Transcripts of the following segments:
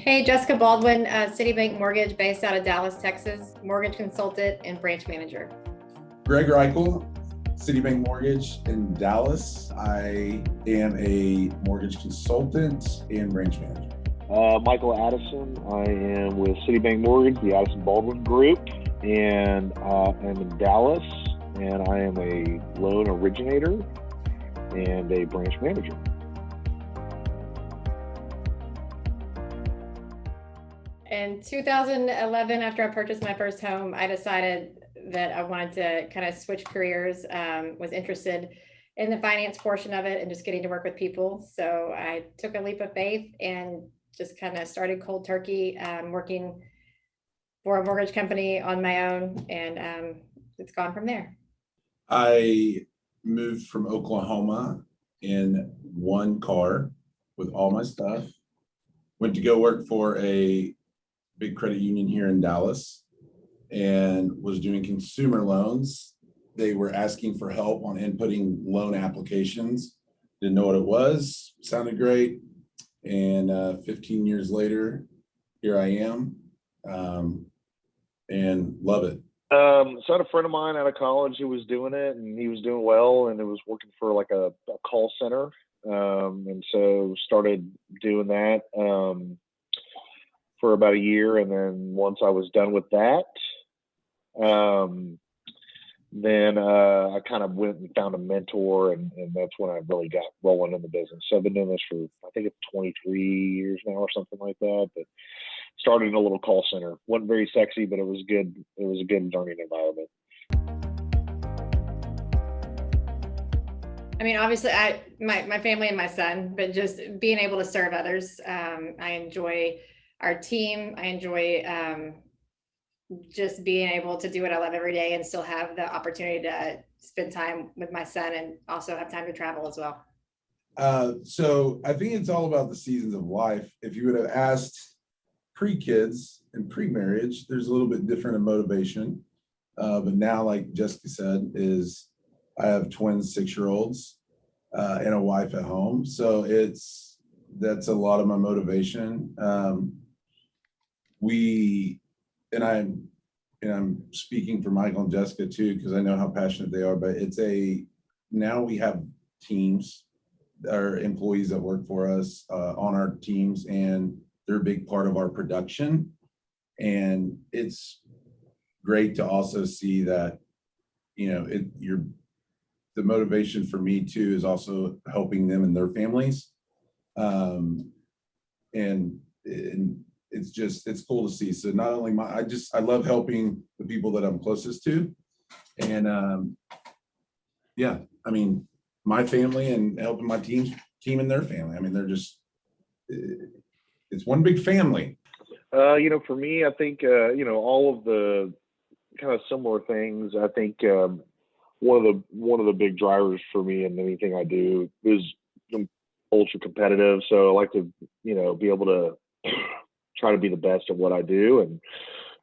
Hey, Jessica Baldwin, Citibank Mortgage based out of Dallas, Texas, mortgage consultant and branch manager. Greg Reichel, Citibank Mortgage in Dallas. I am a mortgage consultant and branch manager. Michael Addison. I am with Citibank Mortgage, the Addison Baldwin Group, and I'm in Dallas, and I am a loan originator and a branch manager. In 2011, after I purchased my first home, I decided that I wanted to kind of switch careers, was interested in the finance portion of it and just getting to work with people. So I took a leap of faith and just kind of started cold turkey, working for a mortgage company on my own, and it's gone from there. I moved from Oklahoma in one car with all my stuff, went to go work for a big credit union here in Dallas and was doing consumer loans. They were asking for help on inputting loan applications. Didn't know what it was, sounded great. And 15 years later, here I am, and love it. So I had a friend of mine out of college who was doing it, and he was doing well, and it was working for like a call center. And so started doing that for about a year. And then once I was done with that, then I kind of went and found a mentor, and that's when I really got rolling in the business. So I've been doing this for, I think it's 23 years now or something like that. But started in a little call center. Wasn't very sexy, but it was good. It was a good learning environment. I mean, obviously, my family and my son, but just being able to serve others. I enjoy our team. I enjoy just being able to do what I love every day and still have the opportunity to spend time with my son and also have time to travel as well. So I think it's all about the seasons of life. If you would have asked pre-kids and pre-marriage, there's a little bit different in motivation. But now, like Jessica said, I have twin 6-year-olds and a wife at home. So that's a lot of my motivation. I'm speaking for Michael and Jessica too, because I know how passionate they are, but now we have teams, our employees that work for us on our teams, and they're a big part of our production. And it's great to also see that, the motivation for me too is also helping them and their families. And it's cool to see. So not only I love helping the people that I'm closest to. And my family and helping my team and their family. I mean, it's one big family. For me, I think, all of the kind of similar things. I think one of the big drivers for me in anything I do is I'm ultra competitive. So I like to, be able to try to be the best at what I do,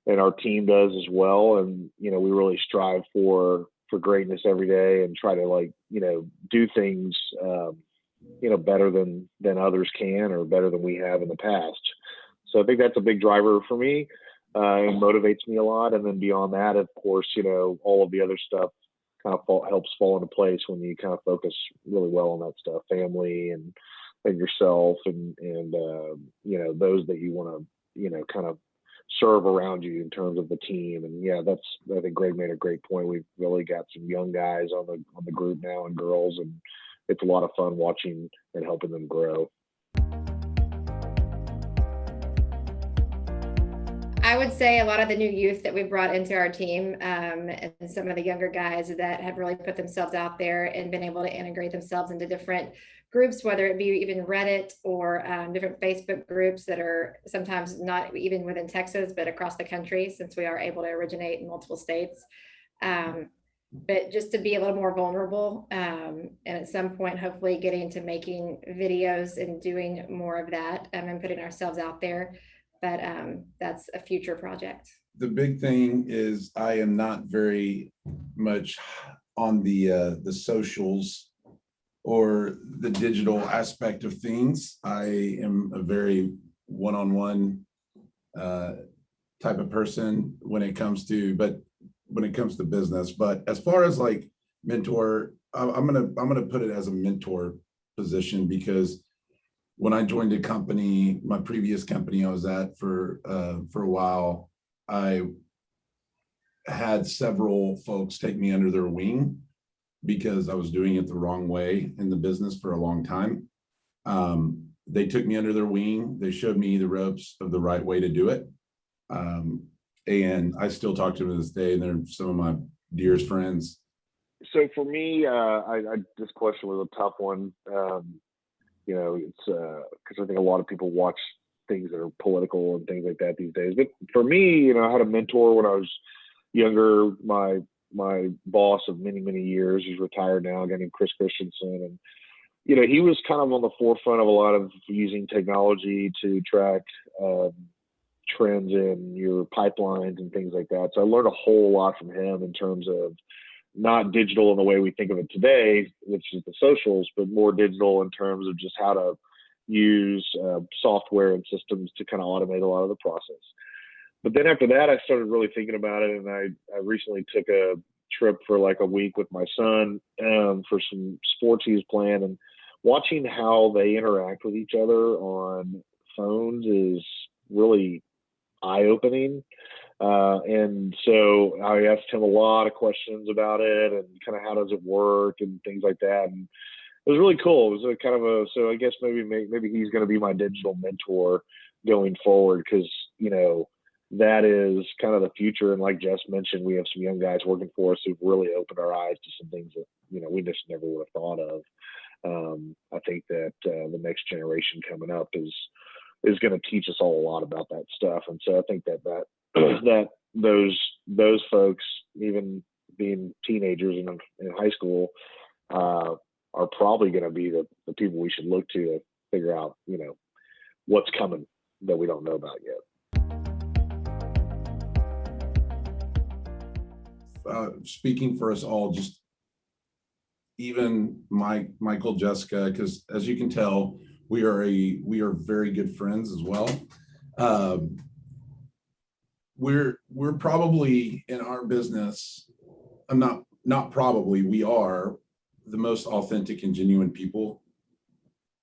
and our team does as well. And, we really strive for greatness every day and try to do things, better than others can, or better than we have in the past. So I think that's a big driver for me, and motivates me a lot. And then beyond that, of course, all of the other stuff kind of helps fall into place when you kind of focus really well on that stuff, family and yourself and those that you want to, kind of serve around you in terms of the team. And I think Greg made a great point. We've really got some young guys on the group now, and girls, and it's a lot of fun watching and helping them grow. I would say a lot of the new youth that we've brought into our team, and some of the younger guys that have really put themselves out there and been able to integrate themselves into different groups, whether it be even Reddit or different Facebook groups that are sometimes not even within Texas, but across the country, since we are able to originate in multiple states. But just to be a little more vulnerable, and at some point, hopefully getting to making videos and doing more of that, and putting ourselves out there. But that's a future project. The big thing is I am not very much on the socials or the digital aspect of things. I am a very one-on-one type of person when it comes to business. But as far as like mentor, I'm gonna put it as a mentor position, because when I joined a company, my previous company I was at for a while, I had several folks take me under their wing because I was doing it the wrong way in the business for a long time. They took me under their wing. They showed me the ropes of the right way to do it. And I still talk to them to this day, and they're some of my dearest friends. So for me, this question was a tough one. You know, it's because I think a lot of people watch things that are political and things like that these days. But for me, you know, I had a mentor when I was younger. My boss of many years, he's retired now, a guy named Chris Christensen, and you know, he was kind of on the forefront of a lot of using technology to track trends in your pipelines and things like that. So I learned a whole lot from him in terms of not digital in the way we think of it today, which is the socials, but more digital in terms of just how to use software and systems to kind of automate a lot of the process. But then after that, I started really thinking about it, and I recently took a trip for like a week with my son for some sports he's playing, and watching how they interact with each other on phones is really eye-opening. And so I asked him a lot of questions about it and kind of how does it work and things like that. And it was really cool. It was a kind of a, so I guess maybe he's going to be my digital mentor going forward, because, you know, that is kind of the future. And like Jess mentioned, we have some young guys working for us who've really opened our eyes to some things that, you know, we just never would have thought of. I think that the next generation coming up is going to teach us all a lot about that stuff. And so I think that those folks, even being teenagers in high school, are probably going to be the people we should look to figure out, you know, what's coming that we don't know about yet. Speaking for us all, just even Michael, Jessica, because as you can tell, we are very good friends as well. We're probably in our business, we are the most authentic and genuine people.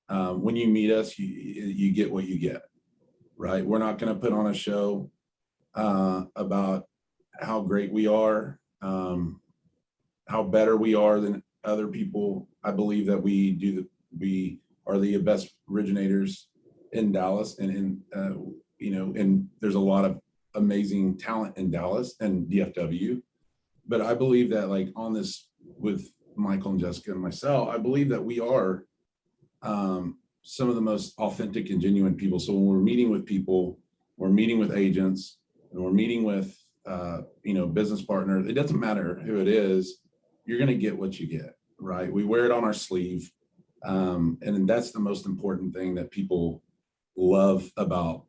When you meet us, you get what you get, right? We're not going to put on a show about how great we are, how better we are than other people. I believe that we are the best originators in Dallas, and you know, and there's a lot of amazing talent in Dallas and DFW. But I believe that, like, on this with Michael and Jessica and myself, I believe that we are some of the most authentic and genuine people. So when we're meeting with people, we're meeting with agents, and we're meeting with you know, business partners, it doesn't matter who it is, you're going to get what you get, right? We wear it on our sleeve. And that's the most important thing that people love about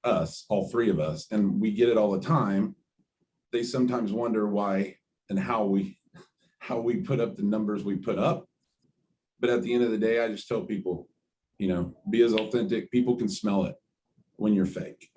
us, all three of us. And we get it all the time. They sometimes wonder why and how we put up the numbers we put up. But at the end of the day, I just tell people, you know, be as authentic. People can smell it when you're fake.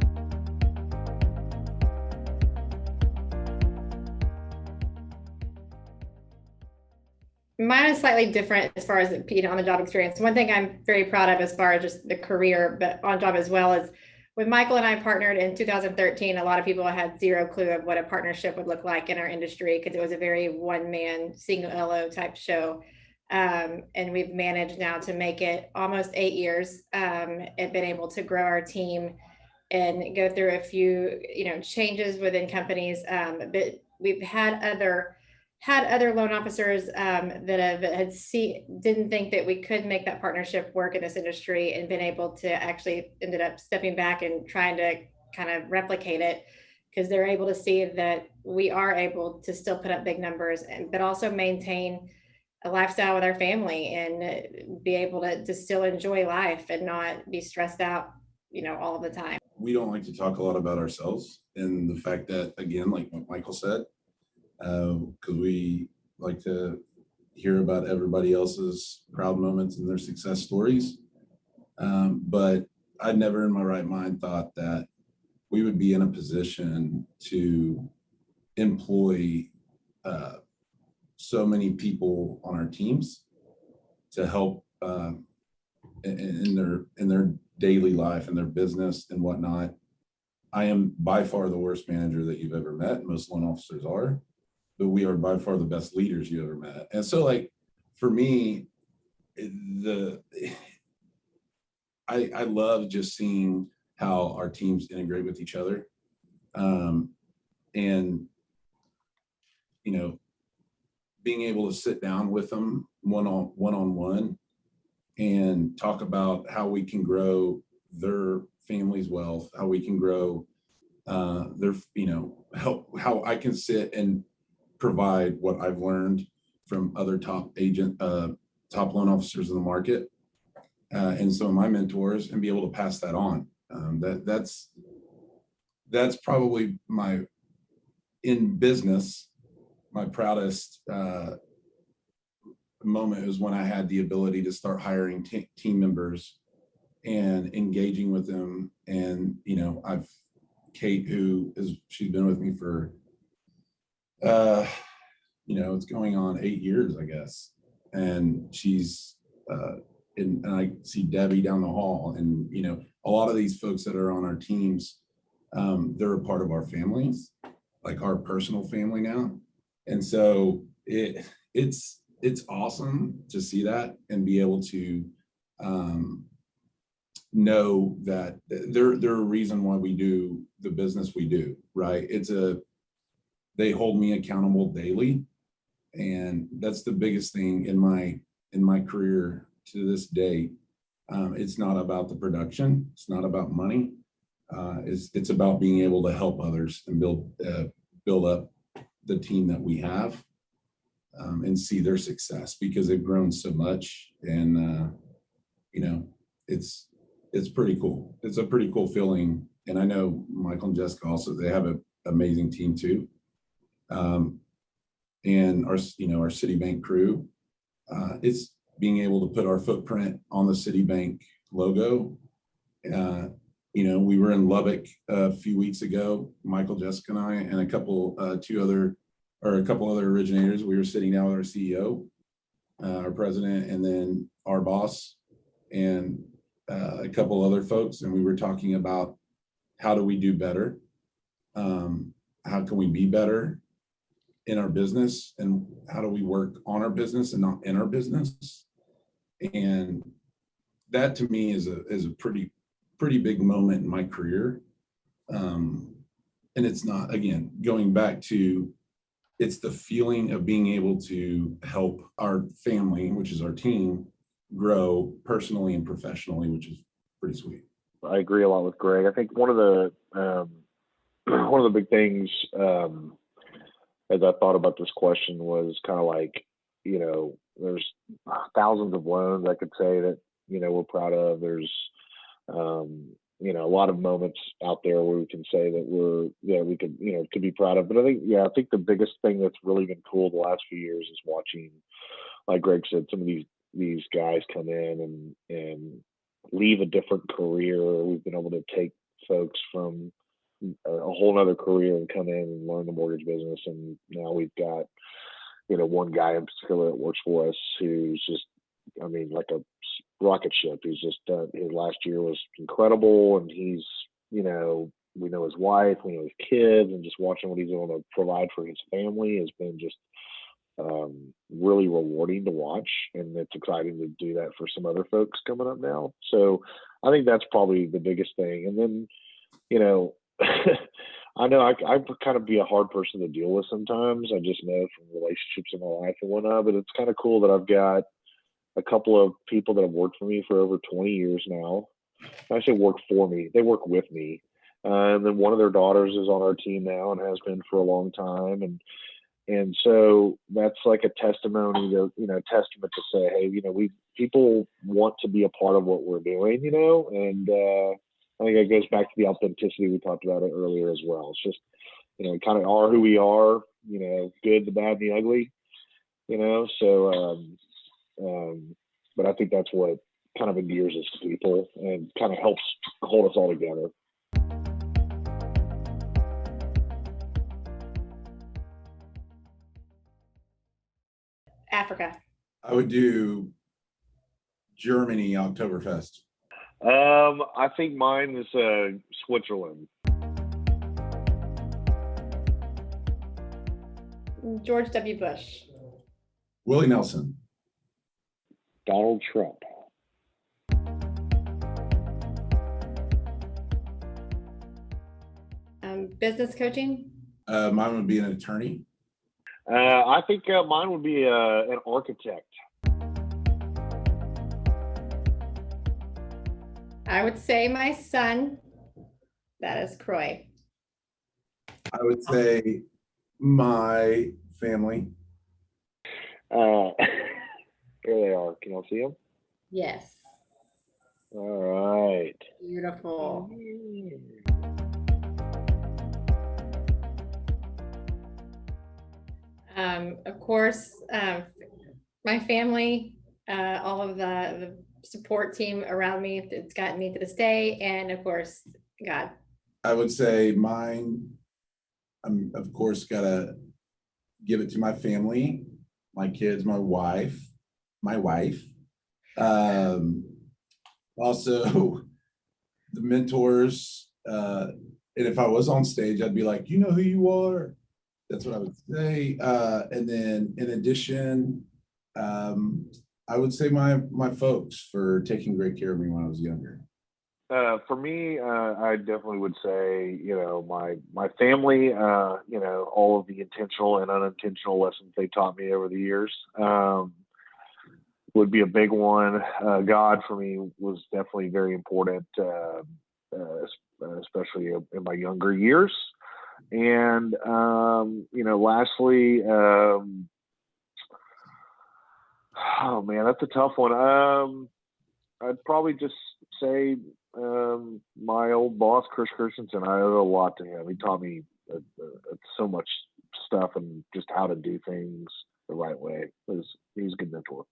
Mine is slightly different as far as, you know, on the job experience. One thing I'm very proud of as far as just the career, but on job as well, is when Michael and I partnered in 2013, a lot of people had zero clue of what a partnership would look like in our industry, because it was a very one-man, single LO type show. And we've managed now to make it almost 8 years, and been able to grow our team and go through a few, you know, changes within companies. But we've had other loan officers that didn't think that we could make that partnership work in this industry, and been able to actually ended up stepping back and trying to kind of replicate it, because they're able to see that we are able to still put up big numbers, but also maintain a lifestyle with our family, and be able to still enjoy life and not be stressed out, you know, all the time. We don't like to talk a lot about ourselves, and the fact that, again, like what Michael said, because we like to hear about everybody else's proud moments and their success stories. But I never in my right mind thought that we would be in a position to employ so many people on our teams to help in their daily life and their business and whatnot. I am by far the worst manager that you've ever met. Most loan officers are, but we are by far the best leaders you ever met. And so, like, for me, I love just seeing how our teams integrate with each other. And, you know, being able to sit down with them one-on-one and talk about how we can grow their family's wealth, how we can grow their, how I can sit and provide what I've learned from other top loan officers in the market, and some of my mentors, and be able to pass that on. That's probably in business, my proudest moment was when I had the ability to start hiring team members and engaging with them. And, Kate, she's been with me for, it's going on 8 years, I guess. And she's, and I see Debbie down the hall, and, a lot of these folks that are on our teams, they're a part of our families, like our personal family now. And so it's awesome to see that and be able to know that they're a reason why we do the business we do, right? They hold me accountable daily. And that's the biggest thing in my career to this day. It's not about the production. It's not about money. It's about being able to help others and build up the team that we have, and see their success, because they've grown so much. And it's pretty cool. It's a pretty cool feeling. And I know Michael and Jessica also, they have an amazing team too. And our Citibank crew, it's being able to put our footprint on the Citibank logo. We were in Lubbock a few weeks ago, Michael, Jessica, and I, and a couple other originators. We were sitting down with our CEO, our president, and then our boss, and a couple other folks. And we were talking about, how do we do better? How can we be better in our business? And how do we work on our business and not in our business? And that to me is a pretty big moment in my career. And it's not, again, going back to, it's the feeling of being able to help our family, which is our team, grow personally and professionally, which is pretty sweet. I agree a lot with Greg. I think one of the big things, as I thought about this question, was kind of like, there's thousands of loans I could say that, we're proud of. There's, a lot of moments out there where we can say that we could be proud of. But I think the biggest thing that's really been cool the last few years is watching, like Greg said, some of these guys come in and leave a different career. We've been able to take folks from a whole nother career and come in and learn the mortgage business. And now we've got, one guy in particular that works for us who's just, like a rocket ship. He's just his last year was incredible, and he's, we know his wife, we know his kids, and just watching what he's able to provide for his family has been just really rewarding to watch. And it's exciting to do that for some other folks coming up now. So I think that's probably the biggest thing. And then, I know I kind of be a hard person to deal with sometimes. I just know from relationships in my life and whatnot, but it's kind of cool that I've got a couple of people that have worked for me for over 20 years now. I say work for me, they work with me. And then one of their daughters is on our team now and has been for a long time. And so that's like a testimony to, testament to say, hey, people want to be a part of what we're doing, and I think it goes back to the authenticity. We talked about it earlier as well. It's just, kind of are who we are, good, the bad, the ugly, so, but I think that's what kind of endears us to people and kind of helps hold us all together. Africa. I would do Germany Oktoberfest. I think mine is Switzerland. George W. Bush. Willie Nelson. Donald Trump. Business coaching. Mine would be an attorney. I think mine would be an architect. I would say my son. That is Croy. I would say my family. There they are. Can y'all see them? Yes. All right. Beautiful. Of course, my family, all of the support team around me that's gotten me to this day, and of course, God. I would say mine, I'm of course gotta give it to my family, my kids, my wife. Also the mentors, and if I was on stage, I'd be like, you know who you are. That's what I would say. And then in addition, I would say my folks for taking great care of me when I was younger. For me, I definitely would say, my family, all of the intentional and unintentional lessons they taught me over the years would be a big one. God for me was definitely very important, especially in my younger years. And, lastly, oh man, that's a tough one. I'd probably just say my old boss, Chris Christensen. I owe a lot to him. He taught me so much stuff and just how to do things the right way. He's a good mentor.